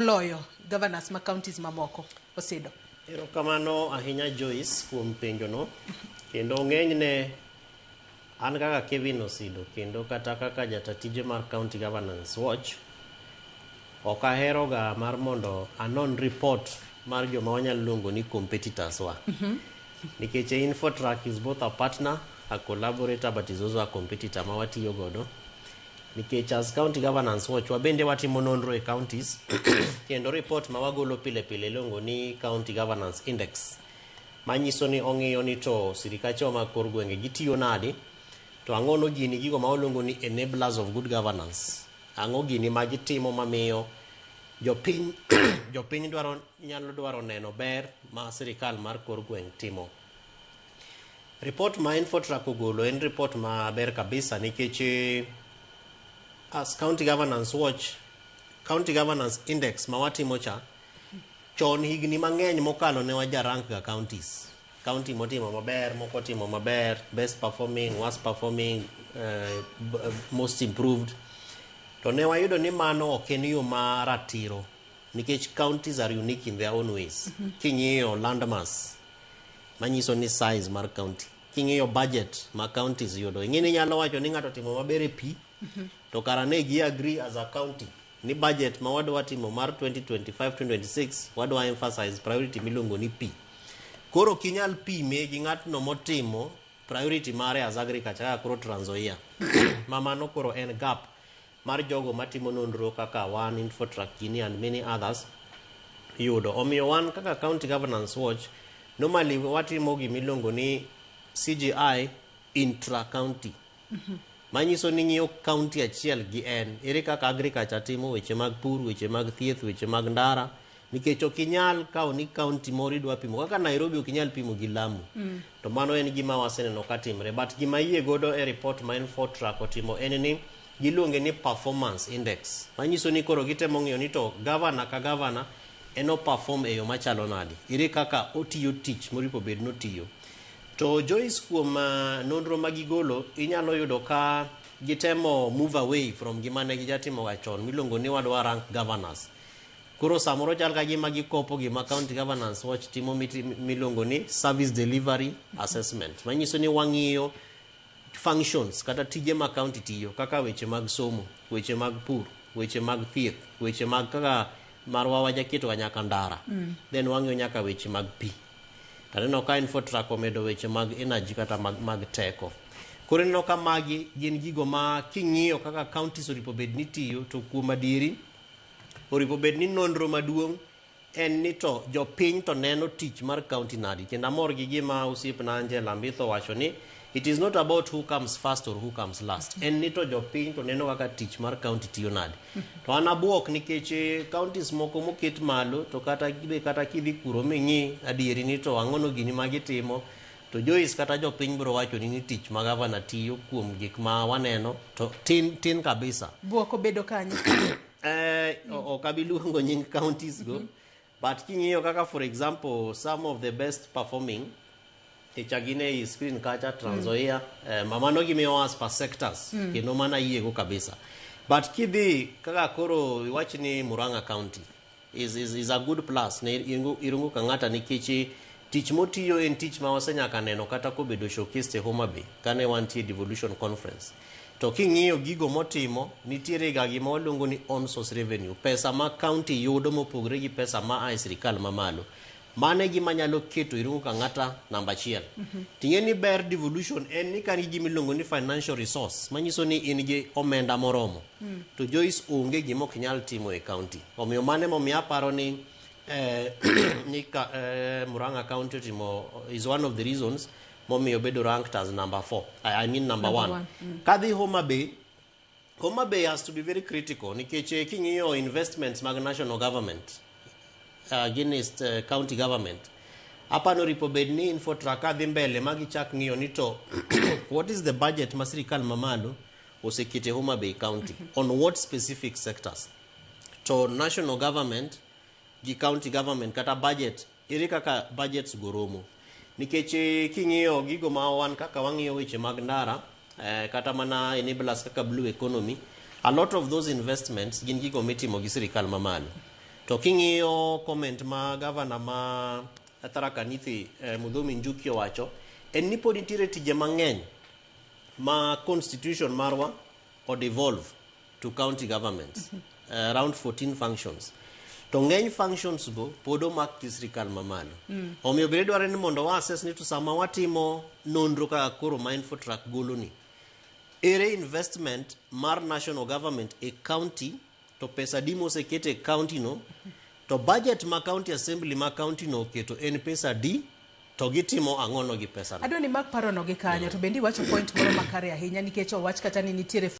loyo governors ma counties mamoko. Osido. Erokamano ahinya Joyce kuom penjono, kendo ng'enyne an kaka Kevin Osido kendo kata kaka jatatije mar County Governance Watch ok aheroga mar mondo anon report mar joma wanyalo luongo ni competitors wa. Nikech Infotrak is both a partner, a collaborator, but is also a competitor ma watiyo godo. Nikech as County Governance Watch wabende watimo nonro e counties kendo report ma wagolo pile pile luongo ni County Governance Index manyiso ni ong'iyo ni to sirikache mag kor gwenge gitiyo nade, to ang'ono gini gigo ma oluongo ni enablers of good governance, ang'o gini ma gitimo mamiyo jopiny nyalo dwaro neno ber ma sirikal mar kor gweng timo. Report ma Infotrak ogolo en report ma ber kabisa, nikech as County Governance Watch, County Governance Index ma watimo cha chon higni mang'eny mokalo ne wajarank ga counties. County motimo maber, moko timo maber, best performing, worst performing, most improved. To ne wayudo ni mano ok en yo ma ratiro, nikech counties are unique in their own ways. King'iyo landmass manyiso ni size mar county, king'iyo budget ma counties yudo, ing'eni nyalo wacho ni ng'ato timo maber e pi, to kara ne gi agree as a county ni budget ma wadwa timo mar 2025-2026 wadwa emphasize priority miluongo ni pi. Koro kinyal pime gi ng'atno motimo priority mare as agriculture kaka koro Trans Nzoia. Mamano koro en gap mar jogo matimo nonro kaka wan Infotrak kini and many others yudo. Omiyo wan kaka County Governance Watch normally watimo gimiluongo ni CGI intra-county. Manyiso ni ng'iyo county achiel gi en, ere kaka agriculture timo weche mag pur, weche mag thieth, weche mag ndara, nikech ok inyal kawo ni county moro idwa pimo kaka Nairobi, ok inyal pimo gi Lamu. To mano en gima waseneno katimre, but gima yie godo e report ma Infotrak otimo en ni giluonge ni performance index, manyiso ni koro gitemo ng'iyo ni to governor ka governor eno perform e yo machalo nade, ere kaka otiyo tich moripo bed notiyo. To Joyce kuom nonro magigolo inyalo yudo ka gitemo move away from gima ne gijatimo wachon miluongo ni wadwa rank governors. Koro samoro chal ka gima gikopo gima County Governance Watch timo miluongo ni service delivery assessment, manyiso ni wang'iyo functions kata tije ma county tiyo, kaka weche mag somo, weche mag pur, weche mag thieth, weche mag kaka marwa wajaketo nyaka ndara, then wang'iyo nyaka weche mag pi. Taneno ka Infotrak omedo weche mag energy kata mag teko. Koro neno ka magi gin gigo ma king'iyo kaka counties oripo bed ni tiyo, to kuom adieri oripo bed ni nonro maduong' en ni to jopiny to neno tich mar county nadi. Kendo amor gi gima osiepna Angela Mbitho wacho ni it is not about who comes first or who comes last. En ni to jopiny to neno kaka tich mar county tiyo nadi. To an abuok nikech counties moko moket malo to kata kidhi kuro ming'i adieri ni to ang'ono gini ma gitimo, to Joyce kata jopiny biro wacho ni tich ma governor tiyo kuom gik ma waneno to tin kabisa. Buok obedo kanyo. Ok abiluongo nying counties go, but king'iyo kaka for example some of the best performing Chagine is screen kacha Trans Nzoia, mamano gimiyo as per sectors, kendo mana yiego kabisa. But kidhi kaka koro iwach ni Murang'a County is a good plus ne irungu ka ng'ata nikech tich motiyo en tich ma wasenyaka neno kata kobedo showcase e Homa Bay kane wantie devolution conference. To king'iyo gigo motimo nitiere ga gima waluongo ni on source revenue, pesa ma county yudo mopogre gi pesa ma ai sirikal mamalo. Mane gima nyalo keto irungu ka ng'ata namba achiel. Ting'e ni ber devolution en ni kan gima iluongo ni financial resource, manyiso ni in gi omenda moromo. To Joyce onge gima ok nyal timo e county. Omiyo mane momiyo aparo ni Murang'a County is one of the reasons momiyo bedo ranked as number 4. I mean number 1. Kadhi Homa Bay has to be very critical nikech king'iyo investments mag national government against county government. Apano ripo bed ni Infotrak adhi mbele magichak ng'iyo ni to what is the budget ma sirikal mamalo osekete Homa Bay County on what specific sectors. To national government gi county government kata budget, ere kaka budgets goromo. Nikech king'iyo gigo ma wan kaka wang'iyo weche mag ndara kata mana enablers kaka blue economy, a lot of those investments gin gigo mitimo gi sirikal mamalo. To king'iyo comment ma governor ma Tharaka Nithi Mudhomi Njuki owacho en ni pod nitiere tije mang'eny ma constitution marwa o devolve to county governments, around 14 functions. To ng'eny functions go pod omak gi sirikal mamalo. Omiyo bende dwaro ni mondo wa assess ni to sama watimo nonro kaka koro ma Infotrak golo ni, ere investment mar national government e county, to pesa di mosekete e county no, to budget ma county assembly ma county no oketo en pesa di, to gitimo ang'ono gi pesa no. Adwa ni mak paro no gi kanyo, to bendi wacho point moro makare ahinya nikech owach kata ni nitiere